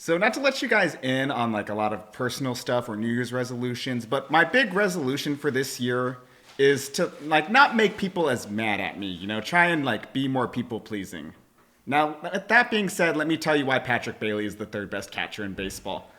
So not to let you guys in on like a lot of personal stuff or New Year's resolutions, but my big resolution for this year is to like not make people as mad at me, try and like be more people pleasing. Now, that being said, let me tell you why Patrick Bailey is the third best catcher in baseball.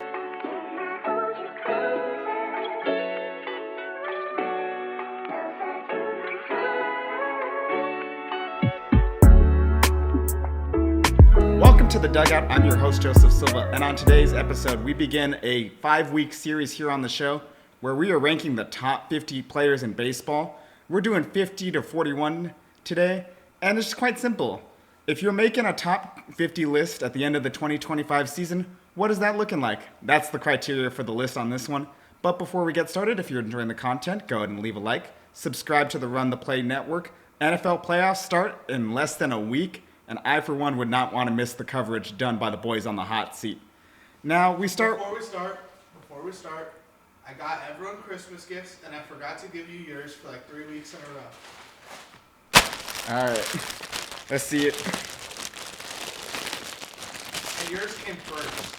Welcome to The Dugout. I'm your host, Joseph Silva, and on today's episode, we begin a 5-week series here on the show where we are ranking the top 50 players in baseball. We're doing 50 to 41 today, and it's quite simple. If you're making a top 50 list at the end of the 2025 season, what is that looking like? That's the criteria for the list on this one. But before we get started, if you're enjoying the content, go ahead and leave a like. Subscribe to the Run the Play Network. NFL playoffs start in less than a week, and I, for one, would not want to miss the coverage done by the boys on the hot seat. Now, we start... Before we start, I got everyone Christmas gifts, and I forgot to give you yours for like 3 weeks in a row. All right. Let's see it. And yours came first.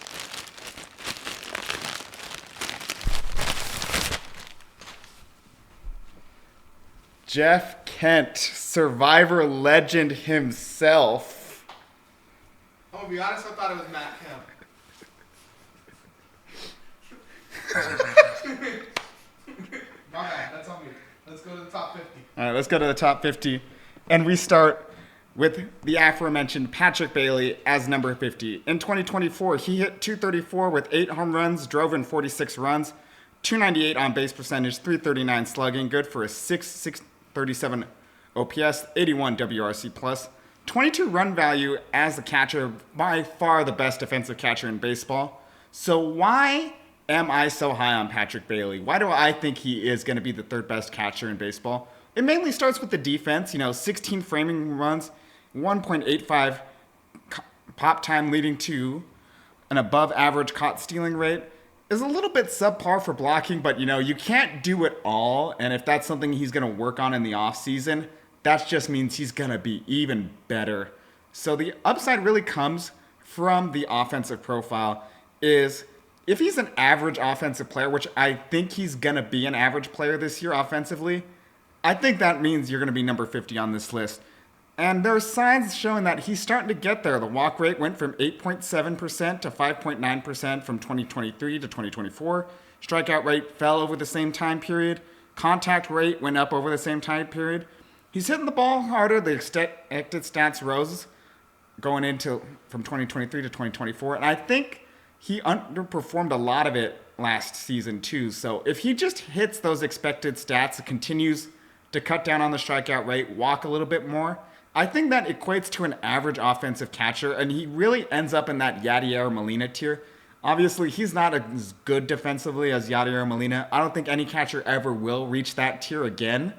Jeff Kent, Survivor legend himself. I'm gonna be honest, I thought it was Matt Kemp. My bad, that's on me. Let's go to the top 50. All right, let's go to the top 50. And we start with the aforementioned Patrick Bailey as number 50. In 2024, he hit .234 with 8 home runs, drove in 46 runs, .298 on base percentage, .339 slugging, good for a 637 OPS, 81 WRC plus, 22 run value as a catcher, by far the best defensive catcher in baseball. So why am I so high on Patrick Bailey? Why do I think he is going to be the third best catcher in baseball? It mainly starts with the defense, 16 framing runs, 1.85 pop time, leading to an above average caught stealing rate. Is a little bit subpar for blocking, but you can't do it all. And if that's something he's going to work on in the offseason, that just means he's going to be even better. So the upside really comes from the offensive profile. Is if he's an average offensive player, which I think he's going to be an average player this year offensively, I think that means you're going to be number 50 on this list. And there are signs showing that he's starting to get there. The walk rate went from 8.7% to 5.9% from 2023 to 2024. Strikeout rate fell over the same time period. Contact rate went up over the same time period. He's hitting the ball harder. The expected stats rose going into from 2023 to 2024. And I think he underperformed a lot of it last season too. So if he just hits those expected stats, continues to cut down on the strikeout rate, walk a little bit more, I think that equates to an average offensive catcher, and he really ends up in that Yadier Molina tier. Obviously, he's not as good defensively as Yadier Molina. I don't think any catcher ever will reach that tier again,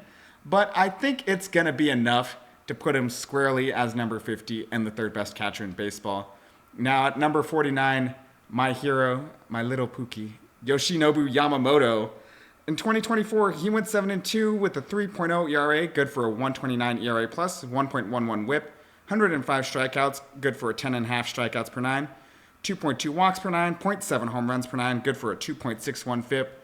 but I think it's going to be enough to put him squarely as number 50 and the third best catcher in baseball. Now at number 49, my hero, my little Pookie, Yoshinobu Yamamoto. In 2024, he went 7-2 with a 3.0 ERA, good for a 1.29 ERA plus, 1.11 WHIP, 105 strikeouts, good for a 10.5 strikeouts per nine, 2.2 walks per nine, zero point 0.7 home runs per nine, good for a 2.61 FIP.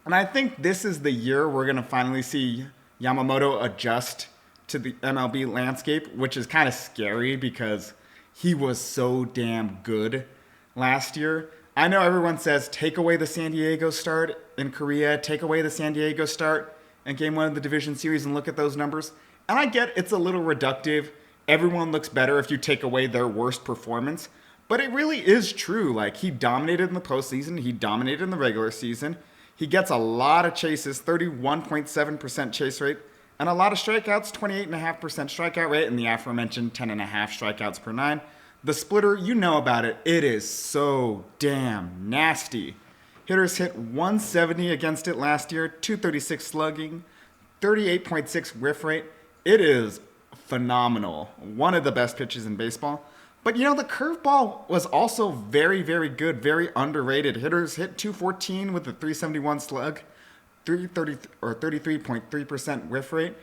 And I think this is the year we're going to finally see Yamamoto adjust to the MLB landscape, which is kind of scary because he was so damn good last year. I know everyone says take away the San Diego start in Korea, take away the San Diego start in Game 1 of the Division Series and look at those numbers. And I get it's a little reductive. Everyone looks better if you take away their worst performance. But it really is true. Like, he dominated in the postseason. He dominated in the regular season. He gets a lot of chases, 31.7% chase rate, and a lot of strikeouts, 28.5% strikeout rate, and the aforementioned 10.5 strikeouts per nine. The splitter, you know about it. It is so damn nasty. Hitters hit 170 against it last year, 236 slugging, 38.6 whiff rate. It is phenomenal. One of the best pitches in baseball. But the curveball was also very, very good, very underrated. Hitters hit 214 with a 371 slug, 33.3% whiff rate.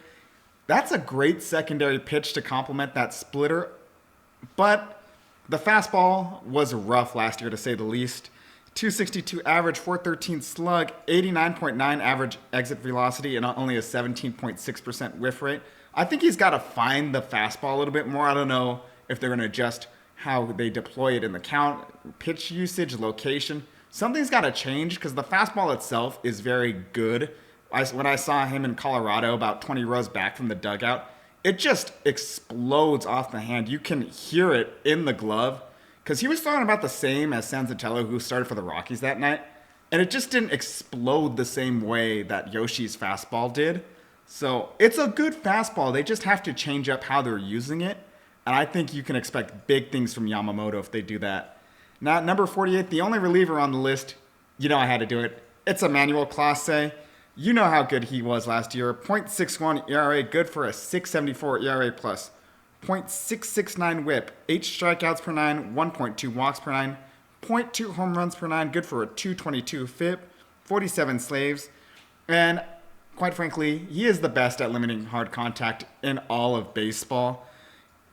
That's a great secondary pitch to complement that splitter. But The fastball was rough last year, to say the least. 262 average, 413 slug, 89.9 average exit velocity, and only a 17.6% whiff rate. I think he's got to find the fastball a little bit more. I don't know if they're going to adjust how they deploy it in the count, pitch usage, location. Something's got to change because the fastball itself is very good. When I saw him in Colorado about 20 rows back from the dugout, it just explodes off the hand. You can hear it in the glove because he was throwing about the same as Sanzatello, who started for the Rockies that night, and it just didn't explode the same way that Yoshi's fastball did. So it's a good fastball. They just have to change up how they're using it, and I think you can expect big things from Yamamoto if they do that. Now, at number 48, the only reliever on the list, you know I had to do it. It's Emmanuel Clase. You know how good he was last year. .61 ERA, good for a 6.74 ERA plus. .669 whip, 8 strikeouts per 9, 1.2 walks per 9, .2 home runs per 9, good for a 222 FIP, 47 slaves. And quite frankly, he is the best at limiting hard contact in all of baseball.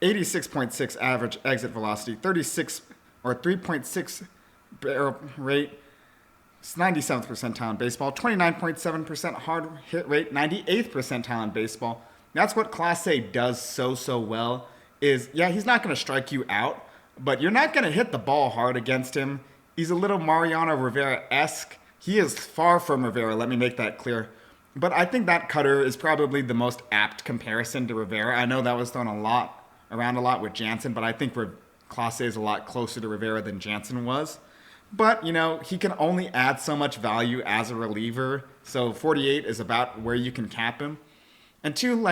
86.6 average exit velocity, 36 or 3.6 barrel rate, 97th percentile in baseball, 29.7% hard hit rate, 98th percentile in baseball. That's what Clase does so well is, yeah, he's not going to strike you out, but you're not going to hit the ball hard against him. He's a little Mariano Rivera-esque. He is far from Rivera, let me make that clear. But I think that cutter is probably the most apt comparison to Rivera. I know that was thrown around a lot with Jansen, but I think Clase is a lot closer to Rivera than Jansen was. But, you know, he can only add so much value as a reliever. So 48 is about where you can cap him. And two,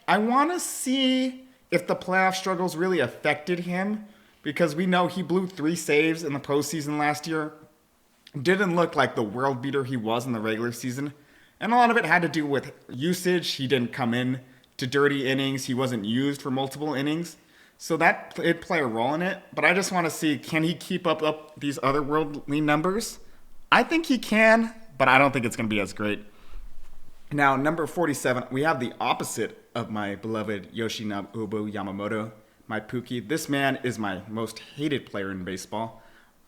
I want to see if the playoff struggles really affected him, because we know he blew 3 saves in the postseason last year. Didn't look like the world beater he was in the regular season. And a lot of it had to do with usage. He didn't come in to dirty innings. He wasn't used for multiple innings. So that did play a role in it. But I just want to see, can he keep up these otherworldly numbers? I think he can, but I don't think it's going to be as great. Now, number 47, we have the opposite of my beloved Yoshinobu Yamamoto, my Pookie. This man is my most hated player in baseball,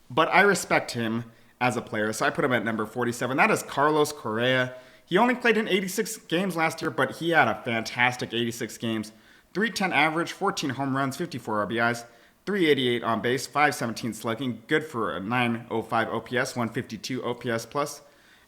but I respect him as a player, so I put him at number 47. That is Carlos Correa. He only played in 86 games last year, but he had a fantastic 86 games. 310 average, 14 home runs, 54 RBIs, 388 on base, 517 slugging, good for a 905 OPS, 152 OPS plus.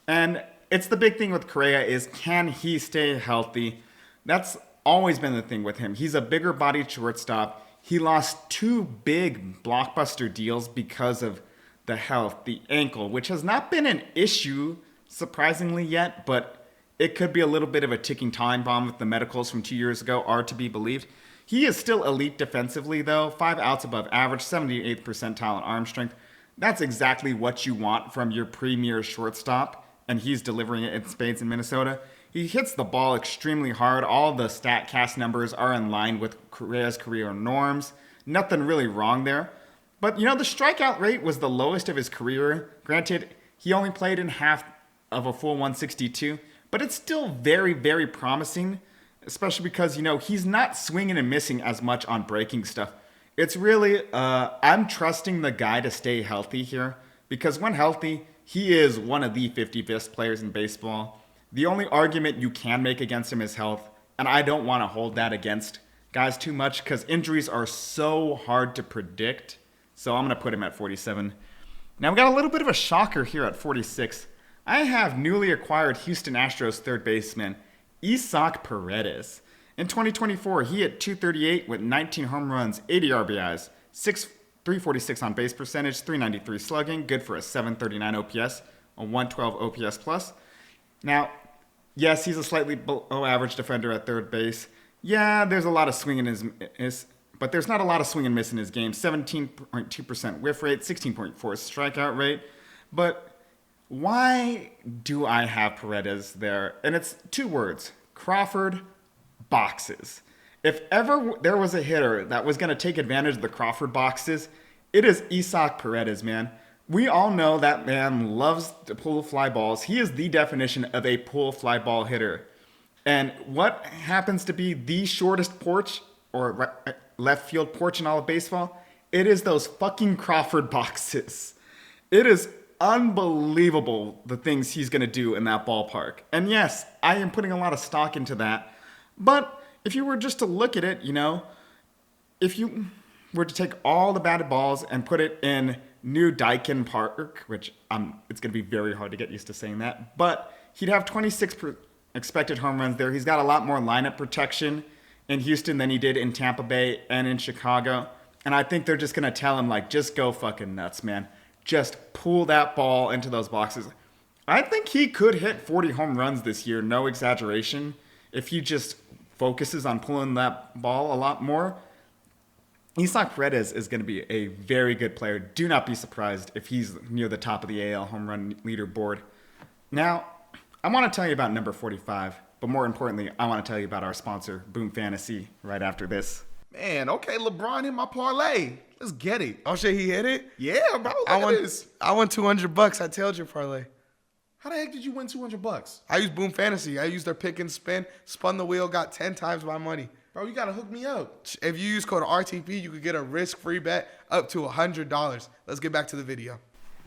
And it's the big thing with Correa is, can he stay healthy? That's always been the thing with him. He's a bigger bodied shortstop. He lost 2 big blockbuster deals because of the health, the ankle, which has not been an issue surprisingly yet, but it could be a little bit of a ticking time bomb if the medicals from 2 years ago are to be believed. He is still elite defensively, though. 5 outs above average, 78th percentile in arm strength. That's exactly what you want from your premier shortstop, and he's delivering it in spades in Minnesota. He hits the ball extremely hard. All the StatCast numbers are in line with Correa's career norms. Nothing really wrong there. But, you know, the strikeout rate was the lowest of his career. Granted, he only played in half of a full 162. But it's still very, very promising, especially because, you know, he's not swinging and missing as much on breaking stuff. It's really, I'm trusting the guy to stay healthy here, because when healthy, he is one of the 50 best players in baseball. The only argument you can make against him is health, and I don't want to hold that against guys too much because injuries are so hard to predict. So I'm going to put him at 47. Now we got a little bit of a shocker here at 46. I have newly acquired Houston Astros third baseman Isaac Paredes. In 2024, he hit .238 with 19 home runs, 80 RBIs, 346 on base percentage, 393 slugging, good for a 739 OPS, a 112 OPS plus. Now, yes, he's a slightly below average defender at third base. Yeah, there's a lot of swing in but there's not a lot of swing and miss in his game. 17.2% whiff rate, 16.4 strikeout rate, but why do I have Paredes there? And it's 2 words. Crawford boxes. If ever there was a hitter that was going to take advantage of the Crawford boxes, it is Isaac Paredes, man. We all know that man loves to pull fly balls. He is the definition of a pull fly ball hitter. And what happens to be the shortest porch or left field porch in all of baseball? It is those fucking Crawford boxes. It is unbelievable the things he's going to do in that ballpark. And yes, I am putting a lot of stock into that. But if you were just to look at it, if you were to take all the batted balls and put it in New Daikin Park, which it's going to be very hard to get used to saying that, but he'd have 26 expected home runs there. He's got a lot more lineup protection in Houston than he did in Tampa Bay and in Chicago. And I think they're just going to tell him, just go fucking nuts, man. Just pull that ball into those boxes. I think he could hit 40 home runs this year, no exaggeration, if he just focuses on pulling that ball a lot more. Isaac Paredes is going to be a very good player. Do not be surprised if he's near the top of the AL home run leaderboard. Now, I want to tell you about number 45, but more importantly, I want to tell you about our sponsor, Boom Fantasy, right after this. Man, okay, LeBron hit my parlay. Let's get it. Oh shit, he hit it? Yeah, bro. Look at this. I won $200. I told you parlay. How the heck did you win $200? I used Boom Fantasy. I used their pick and spin, spun the wheel, got 10 times my money. Bro, you gotta hook me up. If you use code RTP, you could get a risk-free bet up to $100. Let's get back to the video.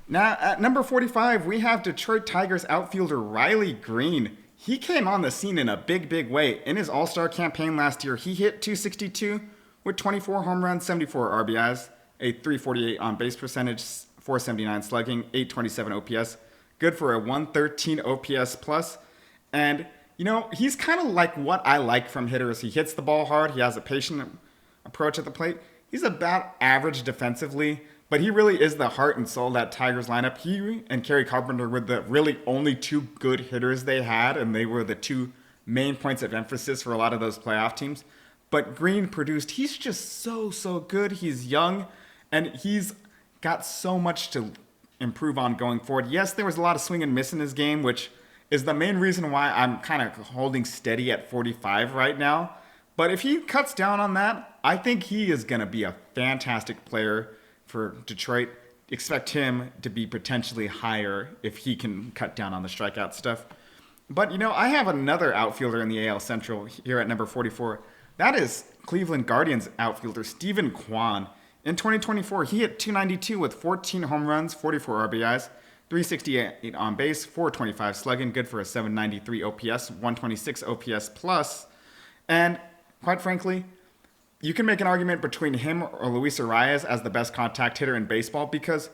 Now, at number 45, we have Detroit Tigers outfielder Riley Green. He came on the scene in a big, big way. In his All-Star campaign last year, he hit .262 with 24 home runs, 74 RBIs, a .348 on-base percentage, .479 slugging, .827 OPS. Good for a .113 OPS plus. And, he's kind of like what I like from hitters. He hits the ball hard. He has a patient approach at the plate. He's about average defensively, but he really is the heart and soul of that Tigers lineup. He and Kerry Carpenter were the really only two good hitters they had, and they were the two main points of emphasis for a lot of those playoff teams. But Green produced. He's just so good. He's young, and he's got so much to improve on going forward. Yes, there was a lot of swing and miss in his game, which is the main reason why I'm kind of holding steady at 45 right now. But if he cuts down on that, I think he is going to be a fantastic player for Detroit. Expect him to be potentially higher if he can cut down on the strikeout stuff. But, I have another outfielder in the AL Central here at number 44. That is Cleveland Guardians outfielder Steven Kwan. In 2024, he hit .292 with 14 home runs, 44 RBIs, .368 on base, .425 slugging, good for a .793 OPS, .126 OPS plus. And quite frankly, you can make an argument between him or Luis Arias as the best contact hitter in baseball because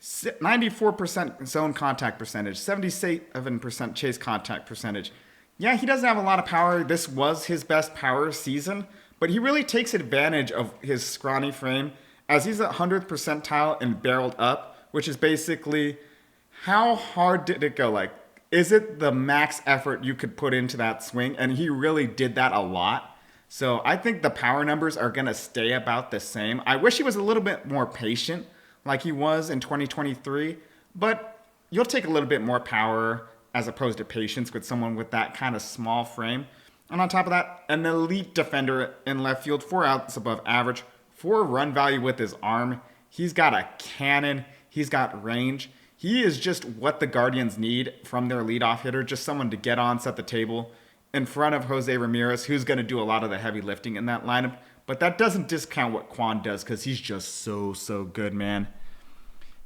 94% zone contact percentage, 77% chase contact percentage. Yeah, he doesn't have a lot of power. This was his best power season, but he really takes advantage of his scrawny frame as he's at 100th percentile and barreled up, which is basically how hard did it go? Is it the max effort you could put into that swing? And he really did that a lot. So I think the power numbers are going to stay about the same. I wish he was a little bit more patient like he was in 2023, but you'll take a little bit more power as opposed to patience with someone with that kind of small frame. And on top of that, an elite defender in left field, 4 outs above average, 4 run value with his arm. He's got a cannon. He's got range. He is just what the Guardians need from their leadoff hitter, just someone to get on, set the table in front of Jose Ramirez, who's going to do a lot of the heavy lifting in that lineup. But that doesn't discount what Kwan does because he's just so good, man.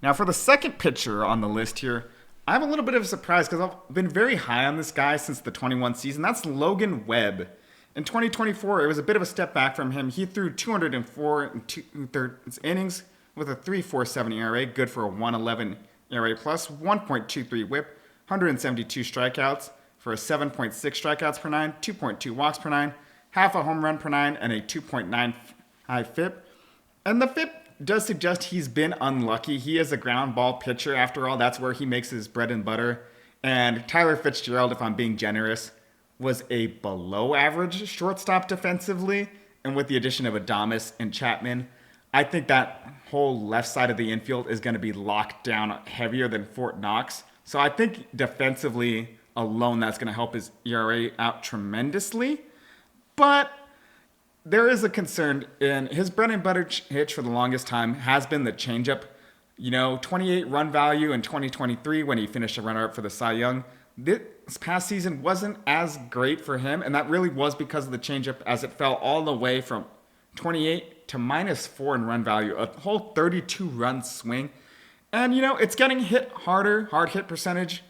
Now, for the second pitcher on the list here, I have a little bit of a surprise because I've been very high on this guy since the 21 season. That's Logan Webb. In 2024, it was a bit of a step back from him. He threw 204 and 2/3 innings with a 3.47 ERA, good for a 1.11 ERA plus, 1.23 WHIP, 172 strikeouts for a 7.6 strikeouts per 9, 2.2 walks per 9, half a home run per 9, and a 2.9 high FIP. And the FIP does suggest he's been unlucky. He is a ground ball pitcher. After all, that's where he makes his bread and butter. And Tyler Fitzgerald, if I'm being generous, was a below average shortstop defensively. And with the addition of Adames and Chapman, I think that whole left side of the infield is going to be locked down heavier than Fort Knox. So I think defensively alone, that's going to help his ERA out tremendously. But there is a concern, in his bread and butter hitch for the longest time has been the changeup. 28 run value in 2023 when he finished a runner-up for the Cy Young. This past season wasn't as great for him, and that really was because of the changeup as it fell all the way from 28 to -4 in run value, a whole 32-run swing. And, it's getting hit harder, hard hit percentage,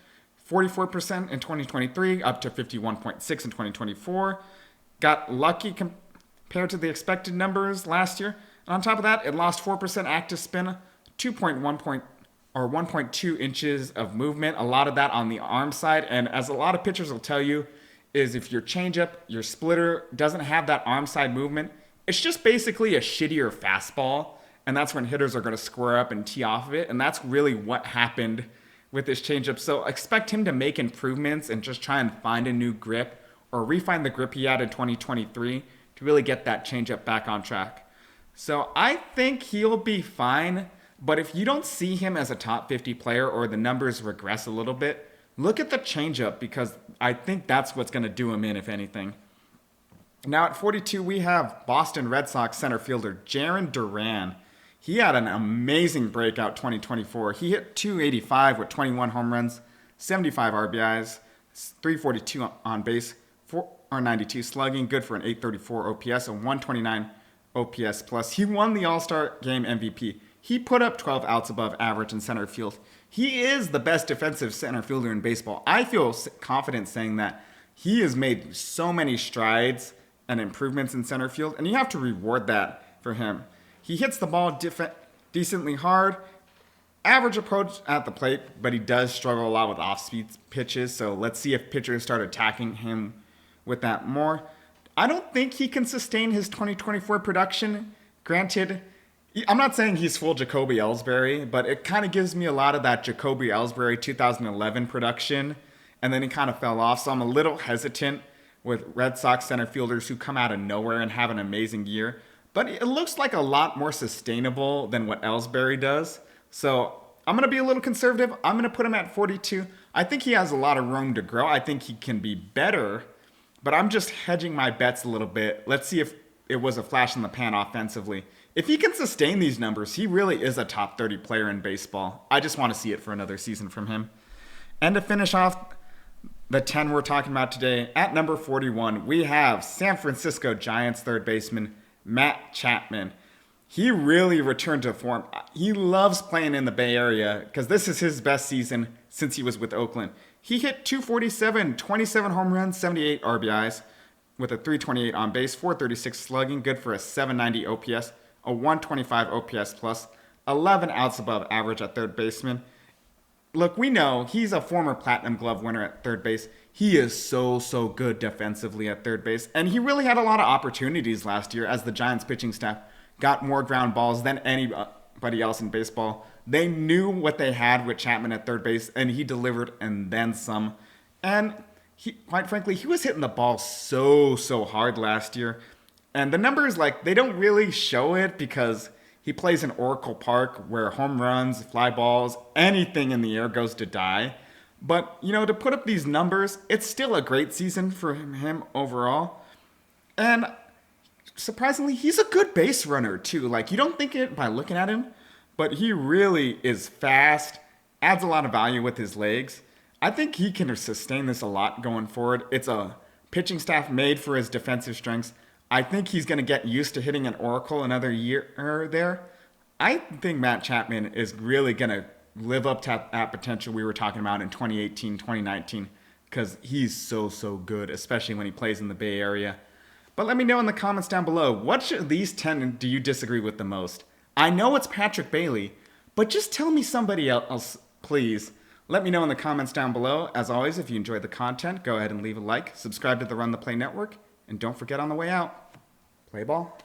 44% in 2023, up to 51.6 in 2024. Got lucky compared to the expected numbers last year. And on top of that, it lost 4% active spin, 1.2 inches of movement. A lot of that on the arm side. And as a lot of pitchers will tell you, is if your changeup, your splitter doesn't have that arm side movement, it's just basically a shittier fastball. And that's when hitters are going to square up and tee off of it. And that's really what happened with this changeup. So expect him to make improvements and just try and find a new grip or refine the grip he had in 2023 to really get that changeup back on track. So I think he'll be fine. But if you don't see him as a top 50 player or the numbers regress a little bit, look at the changeup, because I think that's what's going to do him in, if anything. Now at 42, we have Boston Red Sox center fielder Jarren Duran. He had an amazing breakout 2024. He hit .285 with 21 home runs, 75 RBIs, 342 on base, 492 slugging, good for an 834 OPS, a 129 OPS plus. He won the All-Star Game MVP. He put up 12 outs above average in center field. He is the best defensive center fielder in baseball. I feel confident saying that. He has made so many strides and improvements in center field, and you have to reward that for him. He hits the ball decently hard, average approach at the plate, but he does struggle a lot with off-speed pitches, so let's see if pitchers start attacking him with that more. I don't think he can sustain his 2024 production. Granted, I'm not saying he's full Jacoby Ellsbury, but it kind of gives me a lot of that Jacoby Ellsbury 2011 production, and then he kind of fell off, so I'm a little hesitant with Red Sox center fielders who come out of nowhere and have an amazing year. But it looks like a lot more sustainable than what Ellsbury does. So I'm going to be a little conservative. I'm going to put him at 42. I think he has a lot of room to grow. I think he can be better, but I'm just hedging my bets a little bit. Let's see if it was a flash in the pan offensively. If he can sustain these numbers, he really is a top 30 player in baseball. I just want to see it for another season from him. And to finish off the 10 we're talking about today, at number 41, we have San Francisco Giants third baseman Matt Chapman. He really returned to form. He loves playing in the Bay Area because this is his best season since he was with Oakland. He hit .247, 27 home runs, 78 RBIs with a .328 on base, .436 slugging, good for a .790 OPS, a .125 OPS plus, 11 outs above average at third baseman. Look, we know he's a former Platinum Glove winner at third base. He is so good defensively at third base. And he really had a lot of opportunities last year as the Giants pitching staff got more ground balls than anybody else in baseball. They knew what they had with Chapman at third base, and he delivered and then some. And quite frankly, he was hitting the ball so hard last year. And the numbers, they don't really show it because he plays in Oracle Park where home runs, fly balls, anything in the air goes to die. But, to put up these numbers, it's still a great season for him overall. And surprisingly, he's a good base runner too. You don't think it by looking at him, but he really is fast, adds a lot of value with his legs. I think he can sustain this a lot going forward. It's a pitching staff made for his defensive strengths. I think he's going to get used to hitting an Oracle another year there. I think Matt Chapman is really going to live up to that potential we were talking about in 2018, 2019, because he's so good, especially when he plays in the Bay Area. But let me know in the comments down below, which of these 10 do you disagree with the most? I know it's Patrick Bailey, but just tell me somebody else, please. Let me know in the comments down below. As always, if you enjoyed the content, go ahead and leave a like, subscribe to the Run the Play Network, and don't forget on the way out, play ball.